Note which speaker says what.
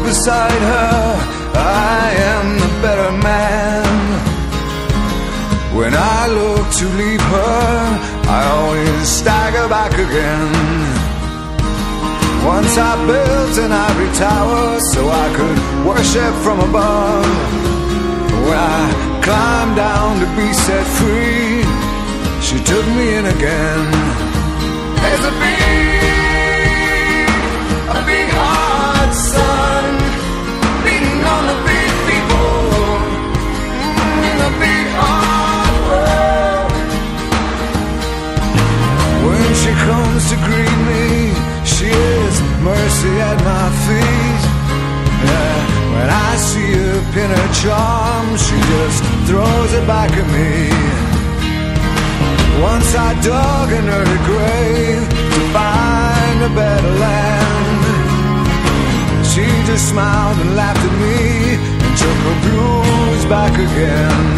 Speaker 1: beside her, I am the better man. When I look to leave her, I always stagger back again. Once I built an ivory tower so I could worship from above. When I climbed down to be set free, she took me in again. There's a big heart, son, beating on the big people in the big hard world. When she comes to greet me, she is mercy at my feet. Yeah, when I see her pin her charm, she just throws it back at me. Once I dug an early grave to find a better land. She just smiled and laughed at me and took her blues back again.